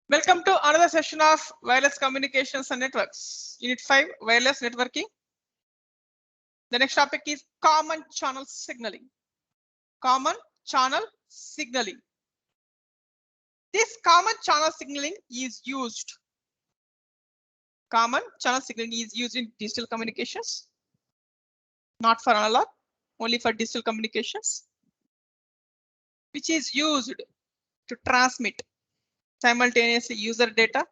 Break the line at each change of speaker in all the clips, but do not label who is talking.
Welcome to another session of wireless communications and networks. Unit 5, wireless networking. The next topic is common channel signaling. Common channel signaling. This common channel signaling is used. Common channel signaling is used in digital communications, not for analog, only for digital communications, which is used to transmit simultaneously user data,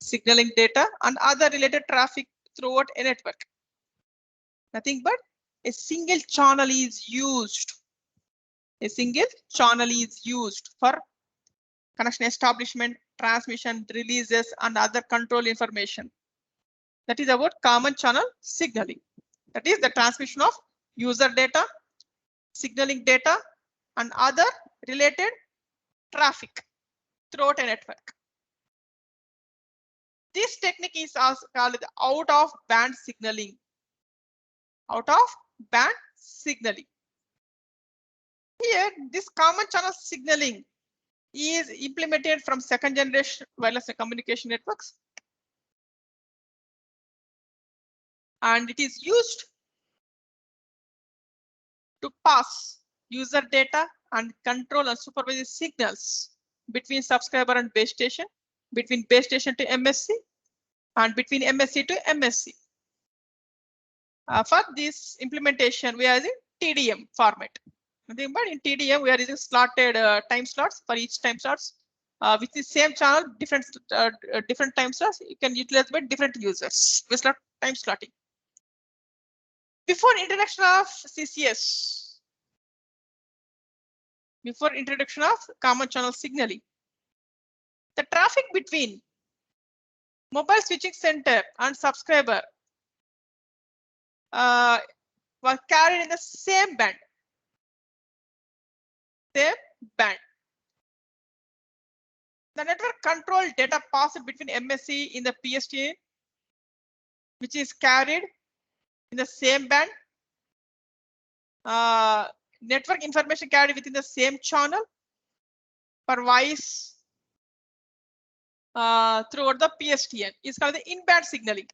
signaling data, and other related traffic throughout a network. Nothing but a single channel is used. A single channel is used for connection establishment, transmission, releases, and other control information. That is about common channel signaling. That is the transmission of user data, signaling data, and other related traffic throughout a network. This technique is also called out of band signaling. Out of band signaling. Here, this common channel signaling is implemented from second generation wireless communication networks, and it is used to pass user data and control and supervise signals between subscriber and base station, between base station to MSC, and between MSC to MSC. For this implementation, we are using TDM format. Nothing but in TDM, we are using slotted time slots for each time slots. With the same channel, different time slots, you can utilize by different users with time slotting. Before introduction of CCS, before introduction of common channel signaling, the traffic between mobile switching center and subscriber was carried in the same band. Same band. The network control data passed between MSC in the PSTN, which is carried in the same band. Network information carried within the same channel for voice throughout the PSTN is called the in-band signaling.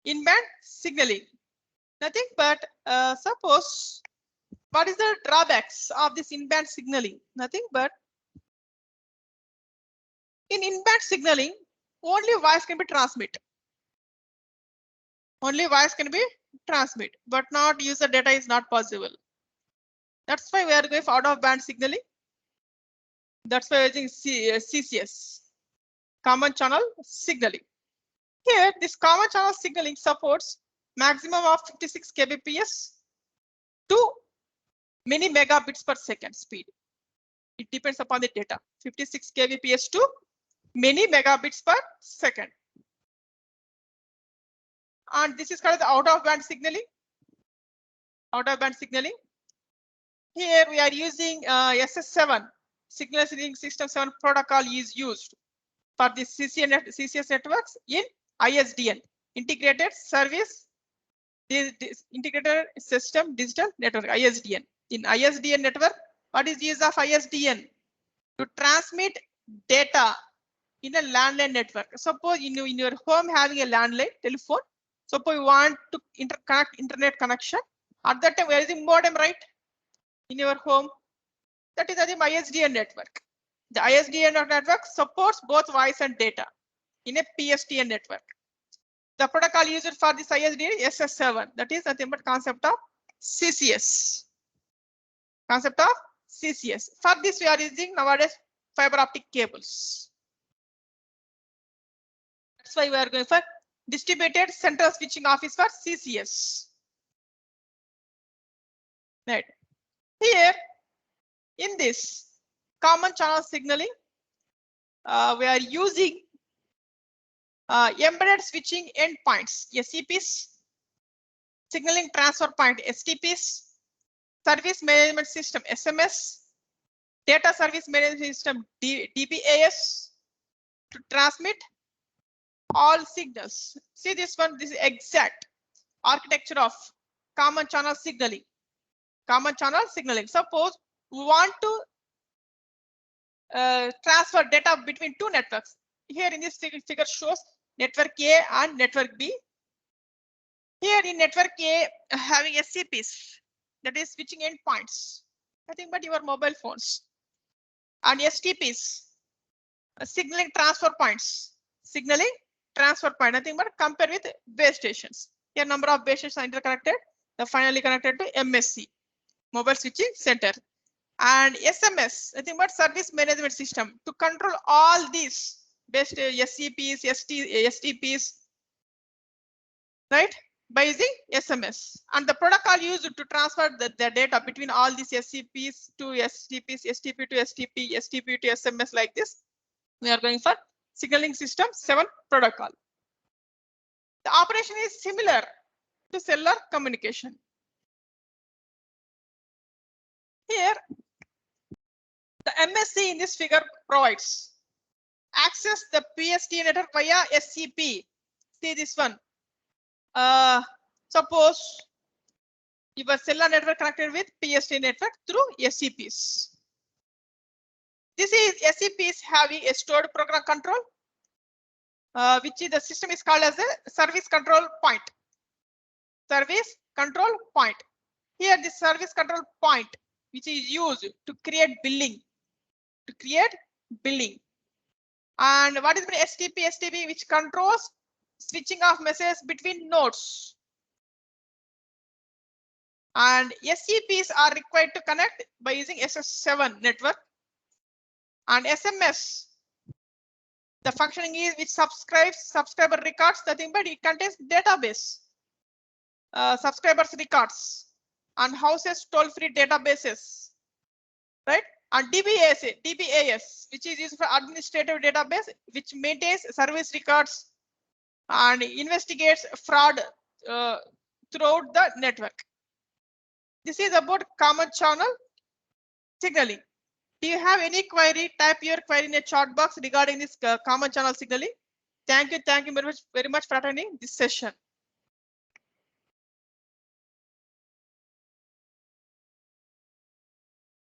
In-band signaling. Nothing but suppose what is the drawbacks of this in-band signaling? Nothing but in in-band signaling, only voice can be transmit. Only voice can be transmit, but not user data is not possible. That's why we are going for out of band signaling. That's why using CCS, common channel signaling. Here, this common channel signaling supports maximum of 56 kbps to many megabits per second speed. It depends upon the data. 56 kbps to many megabits per second. And this is called the out of band signaling. Out of band signaling. Here we are using SS7 signal system 7 protocol is used for the CCS networks in ISDN, integrated service integrated system digital network, ISDN. In ISDN network, what is the use of ISDN? To transmit data in a landline network. Suppose in your home having a landline telephone, suppose you want to connect internet connection. At that time, we are using modem, right? In your home, that is the ISDN network. The ISDN network supports both voice and data in a PSTN network. The protocol used for this ISDN is SS7. That is nothing but concept of CCS. Concept of CCS. For this, we are using nowadays fiber optic cables. That's why we are going for distributed central switching office for CCS. Right. Here, in this common channel signaling, we are using embedded switching endpoints, SEPs, signaling transfer point, STPs, service management system, SMS, data service management system, DBAS, to transmit all signals. See this one, this is exact architecture of common channel signaling. Common channel signaling. Suppose we want to transfer data between two networks. Here in this figure shows network A and network B. Here in network A, having SCPs, that is switching endpoints, nothing but your mobile phones, and STPs, signaling transfer points, nothing but compare with base stations. Here number of base stations are interconnected, they're finally connected to MSC, mobile switching center. And SMS, nothing but service management system, to control all these base SCPs, STPs, right, by using SMS. And the protocol used to transfer the data between all these SCPs to STPs, STP to STP, STP to SMS, like this. We are going for signaling system 7 protocol. The operation is similar to cellular communication. Here, the MSC in this figure provides access the PST network via SCP. See this one. Suppose your cellular network connected with PST network through SCPs. This is SCPs having a stored program control, which is the system is called as a service control point. Service control point. Here, the service control point, which is used to create billing. And what is the STP, which controls switching of messages between nodes. And SCPs are required to connect by using SS7 network. And SMS, the functioning is which subscribes subscriber records, nothing but it contains database, subscribers records, and houses toll-free databases, right? And DBAS, which is used for administrative database, which maintains service records and investigates fraud throughout the network. This is about common channel signaling. Do you have any query? Type your query in a chat box regarding this common channel signaling. Thank you very much for attending this session.